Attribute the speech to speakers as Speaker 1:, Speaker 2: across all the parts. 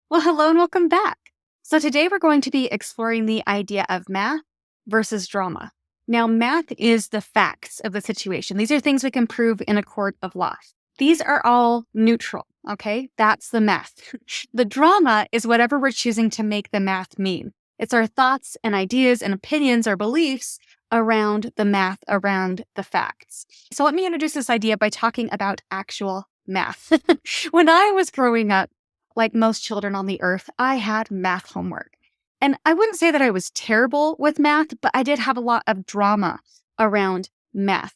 Speaker 1: Well, hello and welcome back. So, today we're going to be exploring the idea of math versus drama. Now, math is the facts of the situation. These are things we can prove in a court of law. These are all neutral, okay? That's the math. The drama is whatever we're choosing to make the math mean. It's our thoughts and ideas and opinions or beliefs around the math, around the facts. So, let me introduce this idea by talking about actual math. When I was growing up, like most children on the earth, I had math homework. And I wouldn't say that I was terrible with math, but I did have a lot of drama around math.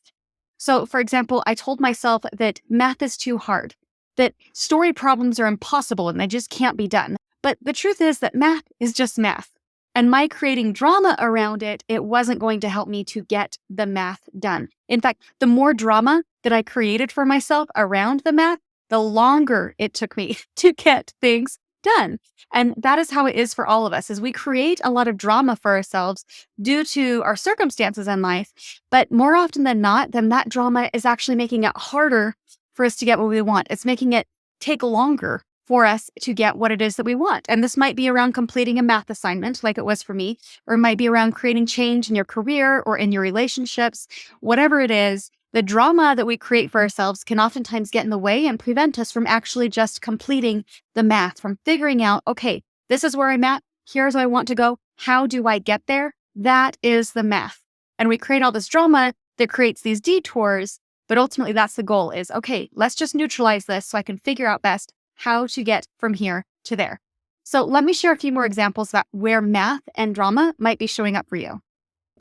Speaker 1: So, for example, I told myself that math is too hard, that story problems are impossible and they just can't be done. But the truth is that math is just math. And my creating drama around it, it wasn't going to help me to get the math done. In fact, the more drama that I created for myself around the math, the longer it took me to get things done. And that is how it is for all of us, is we create a lot of drama for ourselves due to our circumstances in life. But more often than not, then that drama is actually making it harder for us to get what we want. It's making it take longer for us to get what it is that we want. And this might be around completing a math assignment like it was for me, or it might be around creating change in your career or in your relationships. Whatever it is, the drama that we create for ourselves can oftentimes get in the way and prevent us from actually just completing the math, from figuring out, okay, this is where I'm at. Here's where I want to go. How do I get there? That is the math. And we create all this drama that creates these detours, but ultimately that's the goal is, okay, let's just neutralize this so I can figure out best how to get from here to there. So let me share a few more examples about where math and drama might be showing up for you.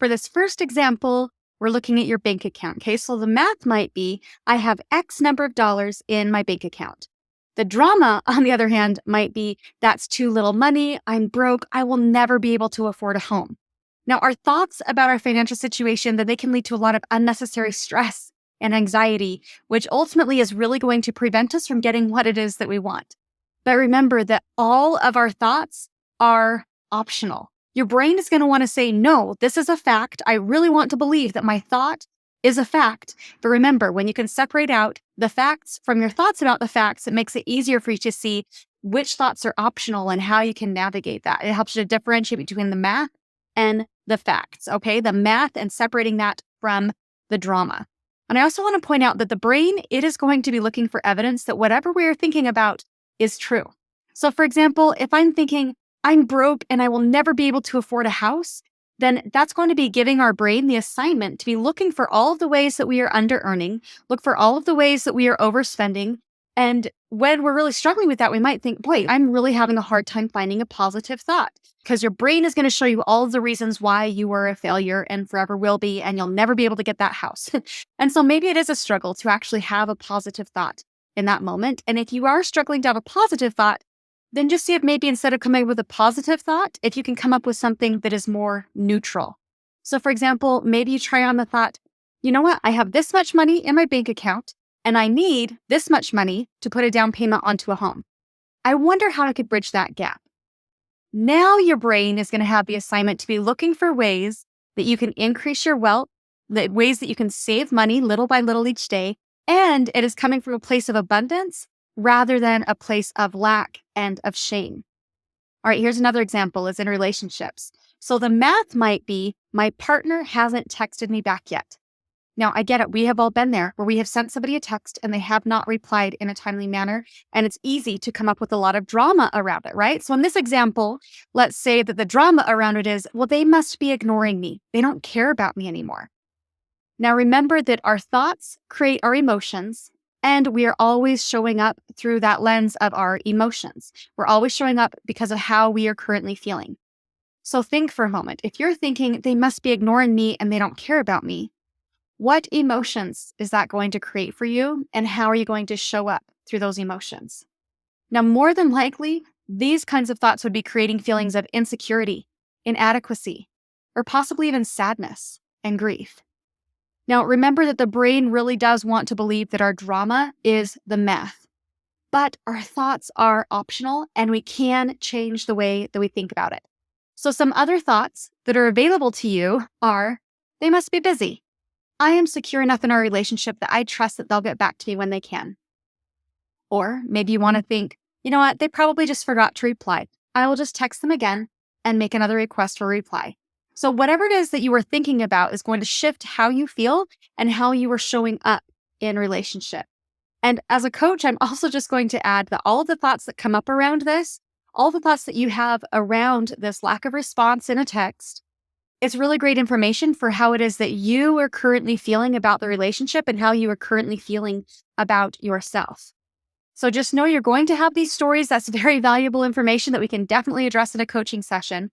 Speaker 1: For this first example, we're looking at your bank account. Okay, so the math might be, I have X number of dollars in my bank account. The drama, on the other hand, might be, that's too little money. I'm broke. I will never be able to afford a home. Now, our thoughts about our financial situation, that they can lead to a lot of unnecessary stress and anxiety, which ultimately is really going to prevent us from getting what it is that we want. But remember that all of our thoughts are optional. Your brain is going to want to say, no, this is a fact. I really want to believe that my thought is a fact. But remember, when you can separate out the facts from your thoughts about the facts, it makes it easier for you to see which thoughts are optional and how you can navigate that. It helps you to differentiate between the math and the facts, okay? The math and separating that from the drama. And I also want to point out that the brain, it is going to be looking for evidence that whatever we are thinking about is true. So for example, if I'm thinking, I'm broke and I will never be able to afford a house, then that's going to be giving our brain the assignment to be looking for all of the ways that we are under earning, look for all of the ways that we are overspending. And when we're really struggling with that, we might think, boy, I'm really having a hard time finding a positive thought, because your brain is going to show you all of the reasons why you are a failure and forever will be, and you'll never be able to get that house. And so maybe it is a struggle to actually have a positive thought in that moment. And if you are struggling to have a positive thought, then just see if maybe instead of coming up with a positive thought, if you can come up with something that is more neutral. So for example, maybe you try on the thought, you know what? I have this much money in my bank account and I need this much money to put a down payment onto a home. I wonder how I could bridge that gap. Now your brain is going to have the assignment to be looking for ways that you can increase your wealth, the ways that you can save money little by little each day. And it is coming from a place of abundance rather than a place of lack and of shame. All right, here's another example is in relationships. So the math might be, my partner hasn't texted me back yet. Now, I get it. We have all been there where we have sent somebody a text and they have not replied in a timely manner. And it's easy to come up with a lot of drama around it, right? So in this example, let's say that the drama around it is, well, they must be ignoring me. They don't care about me anymore. Now, remember that our thoughts create our emotions, and we are always showing up through that lens of our emotions. We're always showing up because of how we are currently feeling. So think for a moment. If you're thinking they must be ignoring me and they don't care about me, what emotions is that going to create for you? And how are you going to show up through those emotions? Now, more than likely, these kinds of thoughts would be creating feelings of insecurity, inadequacy, or possibly even sadness and grief. Now, remember that the brain really does want to believe that our drama is the math, but our thoughts are optional and we can change the way that we think about it. So some other thoughts that are available to you are, they must be busy. I am secure enough in our relationship that I trust that they'll get back to me when they can. Or maybe you want to think, You know what? They probably just forgot to reply. I will just text them again and make another request for a reply. So, whatever it is that you were thinking about is going to shift how you feel and how you are showing up in relationship. And as a coach, I'm also just going to add that all of the thoughts that come up around this, all the thoughts that you have around this lack of response in a text, it's really great information for how it is that you are currently feeling about the relationship and how you are currently feeling about yourself. So just know you're going to have these stories. That's very valuable information that we can definitely address in a coaching session.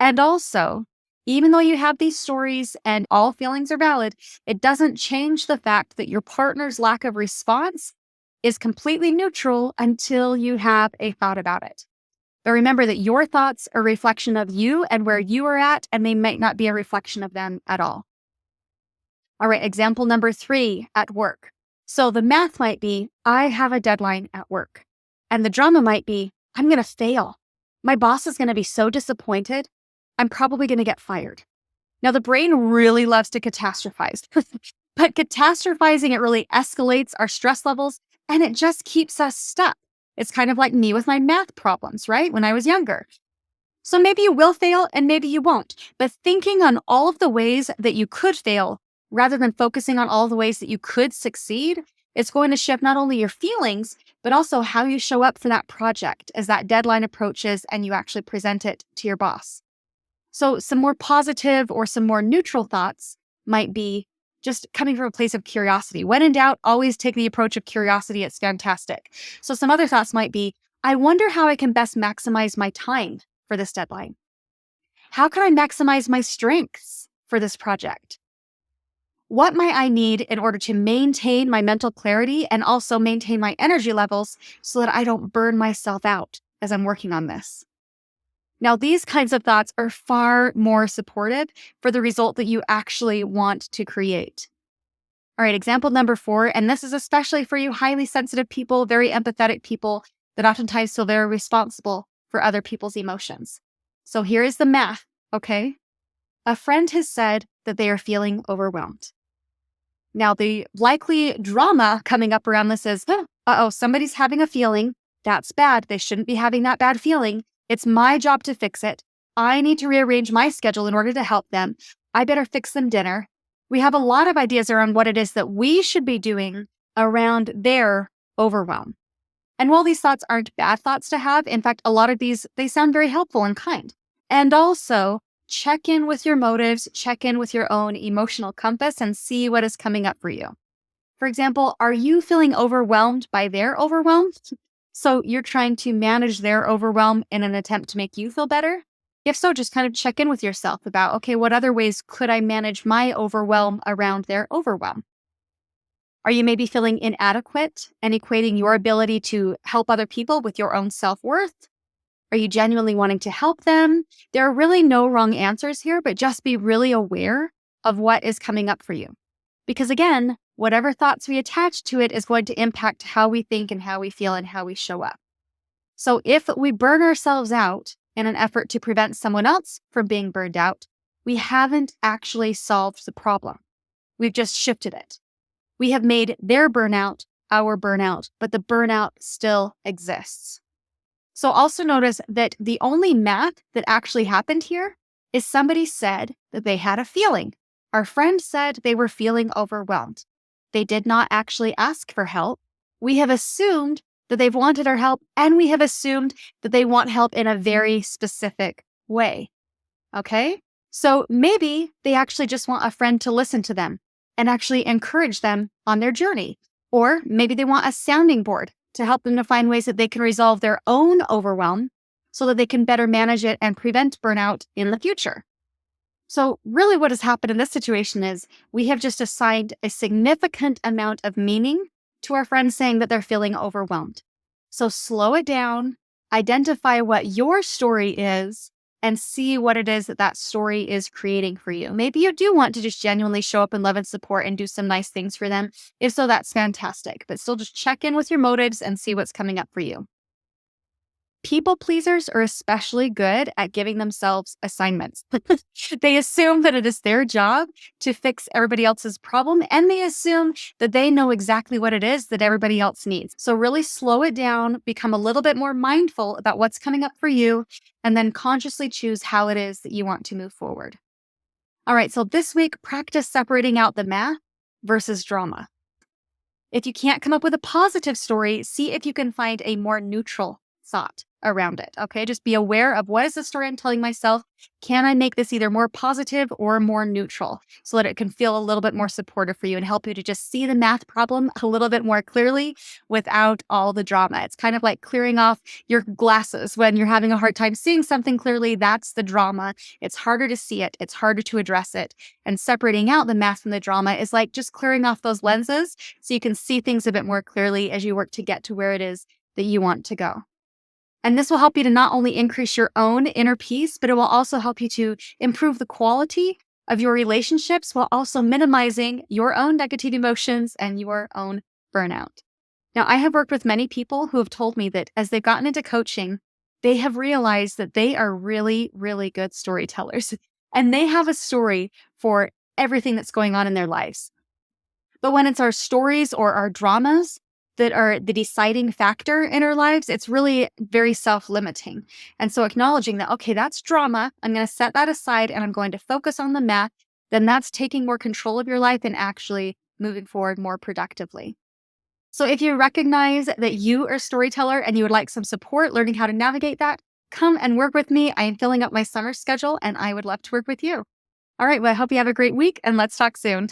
Speaker 1: And also, even though you have these stories and all feelings are valid, it doesn't change the fact that your partner's lack of response is completely neutral until you have a thought about it. But remember that your thoughts are a reflection of you and where you are at, and they might not be a reflection of them at all. All right, example number 3 at work. So the math might be, I have a deadline at work. And the drama might be, I'm going to fail. My boss is going to be so disappointed. I'm probably going to get fired. Now, the brain really loves to catastrophize, but catastrophizing, it really escalates our stress levels and it just keeps us stuck. It's kind of like me with my math problems, right? When I was younger. So maybe you will fail and maybe you won't, but thinking on all of the ways that you could fail rather than focusing on all the ways that you could succeed, it's going to shift not only your feelings, but also how you show up for that project as that deadline approaches and you actually present it to your boss. So some more positive or some more neutral thoughts might be just coming from a place of curiosity. When in doubt, always take the approach of curiosity. It's fantastic. So some other thoughts might be, I wonder how I can best maximize my time for this deadline. How can I maximize my strengths for this project? What might I need in order to maintain my mental clarity and also maintain my energy levels so that I don't burn myself out as I'm working on this? Now, these kinds of thoughts are far more supportive for the result that you actually want to create. All right, example number 4, and this is especially for you highly sensitive people, very empathetic people that oftentimes feel very responsible for other people's emotions. So here is the math, okay? A friend has said that they are feeling overwhelmed. Now, the likely drama coming up around this is, somebody's having a feeling. That's bad. They shouldn't be having that bad feeling. It's my job to fix it. I need to rearrange my schedule in order to help them. I better fix them dinner. We have a lot of ideas around what it is that we should be doing around their overwhelm. And while these thoughts aren't bad thoughts to have, in fact, a lot of these, they sound very helpful and kind. And also, check in with your motives, check in with your own emotional compass and see what is coming up for you. For example, are you feeling overwhelmed by their overwhelm? So you're trying to manage their overwhelm in an attempt to make you feel better? If so, just kind of check in with yourself about, okay, what other ways could I manage my overwhelm around their overwhelm? Are you maybe feeling inadequate and equating your ability to help other people with your own self-worth? Are you genuinely wanting to help them? There are really no wrong answers here, but just be really aware of what is coming up for you. Because again, whatever thoughts we attach to it is going to impact how we think and how we feel and how we show up. So if we burn ourselves out in an effort to prevent someone else from being burned out, we haven't actually solved the problem. We've just shifted it. We have made their burnout our burnout, but the burnout still exists. So also notice that the only math that actually happened here is somebody said that they had a feeling. Our friend said they were feeling overwhelmed. They did not actually ask for help. We have assumed that they've wanted our help, and we have assumed that they want help in a very specific way. Okay? So maybe they actually just want a friend to listen to them and actually encourage them on their journey. Or maybe they want a sounding board to help them to find ways that they can resolve their own overwhelm so that they can better manage it and prevent burnout in the future. So really what has happened in this situation is we have just assigned a significant amount of meaning to our friends saying that they're feeling overwhelmed. So slow it down, identify what your story is, and see what it is that that story is creating for you. Maybe you do want to just genuinely show up in love and support and do some nice things for them. If so, that's fantastic. But still just check in with your motives and see what's coming up for you. People pleasers are especially good at giving themselves assignments. They assume that it is their job to fix everybody else's problem, and they assume that they know exactly what it is that everybody else needs. So, really slow it down, become a little bit more mindful about what's coming up for you, and then consciously choose how it is that you want to move forward. All right, so this week, practice separating out the math versus drama. If you can't come up with a positive story, see if you can find a more neutral thought around it. Okay. Just be aware of what is the story I'm telling myself? Can I make this either more positive or more neutral so that it can feel a little bit more supportive for you and help you to just see the math problem a little bit more clearly without all the drama? It's kind of like clearing off your glasses when you're having a hard time seeing something clearly. That's the drama. It's harder to see it, it's harder to address it. And separating out the math from the drama is like just clearing off those lenses so you can see things a bit more clearly as you work to get to where it is that you want to go. And this will help you to not only increase your own inner peace, but it will also help you to improve the quality of your relationships while also minimizing your own negative emotions and your own burnout. Now, I have worked with many people who have told me that as they've gotten into coaching, they have realized that they are really, really good storytellers and they have a story for everything that's going on in their lives. But when it's our stories or our dramas that are the deciding factor in our lives, it's really very self-limiting. And so acknowledging that, okay, that's drama. I'm going to set that aside and I'm going to focus on the math. Then that's taking more control of your life and actually moving forward more productively. So if you recognize that you are a storyteller and you would like some support learning how to navigate that, come and work with me. I am filling up my summer schedule and I would love to work with you. All right. Well, I hope you have a great week and let's talk soon.